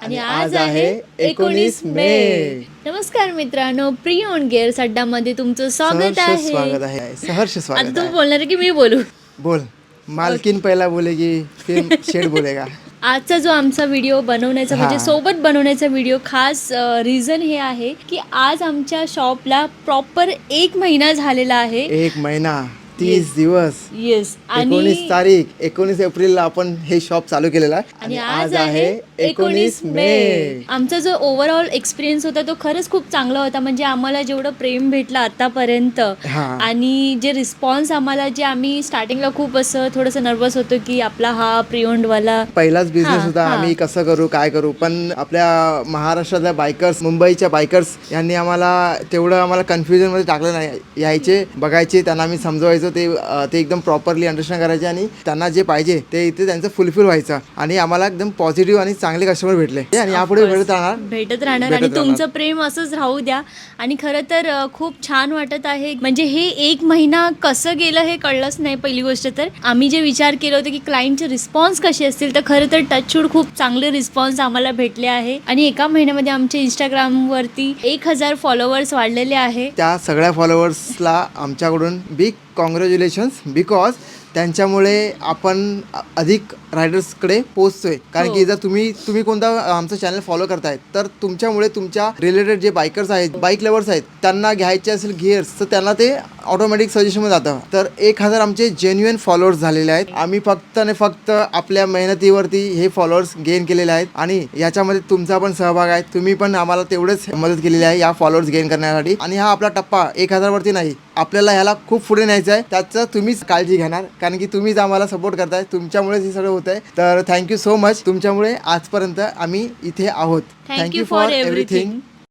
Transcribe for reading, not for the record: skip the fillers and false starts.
आणि आज आहे 19 मे. नमस्कार मित्रांनो, प्री ऑन गेअर अड्डामध्ये तुमचं स्वागत आहे. सहर्ष स्वागत आता तू आहे. बोलणार आहे की मी बोलू? बोल. मालकीन पहिला बोलेगी फिर शेड बोलेगा. आजचा जो आमचा व्हिडिओ बनवण्याचा म्हणजे सोबत बनवण्याचा व्हिडिओ खास रिझन हे आहे की आज आमच्या शॉपला प्रॉपर 1 महिना झालेला आहे. 1 महिना 30 दिवस. येस. 19 तारीख 19 एप्रिलला आपण हे शॉप चालू केलेला आणि आज आहे 19 मे. आमचा जो ओव्हरऑल एक्सपिरियन्स होता तो खरंच खूप चांगला होता. म्हणजे आम्हाला जेवढं प्रेम भेटलं आतापर्यंत आणि जे रिस्पॉन्स आम्हाला, जे आम्ही स्टार्टिंगला खूप असं थोडंसं नर्वस होतो की आपला हा प्रिओन्ड वाला पहिलाच बिझनेस होता, आम्ही कसं करू काय करू. पण आपल्या महाराष्ट्रातल्या बायकर्स, मुंबईच्या बायकर्स यांनी आम्हाला कन्फ्युजन मध्ये टाकलं नाही. यायचे, बघायचे, त्यांना आम्ही समजवायचो, ते एकदम प्रॉपरली अंडरस्टँड करायचे आणि त्यांना जे पाहिजे ते इथे त्यांचं फुलफिल व्हायचं. आणि आम्हाला एकदम पॉझिटिव्ह आणि चांगले कस्टमर भेटले आणि यापुढे भेटत राहणार आणि तुमचं प्रेम असंच राहू द्या. आणि खरं तर खूप छान वाटत आहे. म्हणजे हे 1 महिना कसं गेलं हे कळलंच नाही. पहिली गोष्ट तर आम्ही जे विचार केलं होतं की क्लायंटचे रिस्पॉन्स कसे असतील, तर खरं तर टचवूड खूप चांगले रिस्पॉन्स आम्हाला भेटले आहे. आणि एका महिन्यामध्ये आमचे इंस्टाग्रामवरती 1000 फॉलोअर्स वाढलेले आहे. त्या सगळ्या फॉलोअर्सला आमच्याकडून बिग कॉंग्रॅच्युलेशन्स, बिकॉज त्यांच्यामुळे आपण अधिक रायडर्सकडे पोहोचतोय. कारण की जर तुम्ही कोणता आमचं चॅनल फॉलो करताय तर तुमच्यामुळे तुमच्या रिलेटेड जे बायकर्स आहेत, बाईक लवर्स आहेत, त्यांना घ्यायचे असेल गिअर्स तर त्यांना ते ऑटोमॅटिक सजेशनमध्ये जातं. तर 1000 आमचे जेन्युइन फॉलोअर्स झालेले आहेत. आम्ही फक्त आणि फक्त आपल्या मेहनतीवरती हे फॉलोअर्स गेन केलेले आहेत आणि याच्यामध्ये तुमचा पण सहभाग आहे. तुम्ही पण आम्हाला तेवढंच मदत केलेली आहे या फॉलोअर्स गेन करण्यासाठी. आणि हा आपला टप्पा 1000 वरती नाही, आपल्याला ह्याला खूप पुढे न्यायचं आहे. त्याचं तुम्हीच काळजी घेणार, कारण की तुम्हीच आम्हाला सपोर्ट करताय. तुमच्यामुळेच हे सगळं होत आहे. तर थँक्यू सो मच. तुमच्यामुळे आजपर्यंत आम्ही इथे आहोत. Thank you for everything.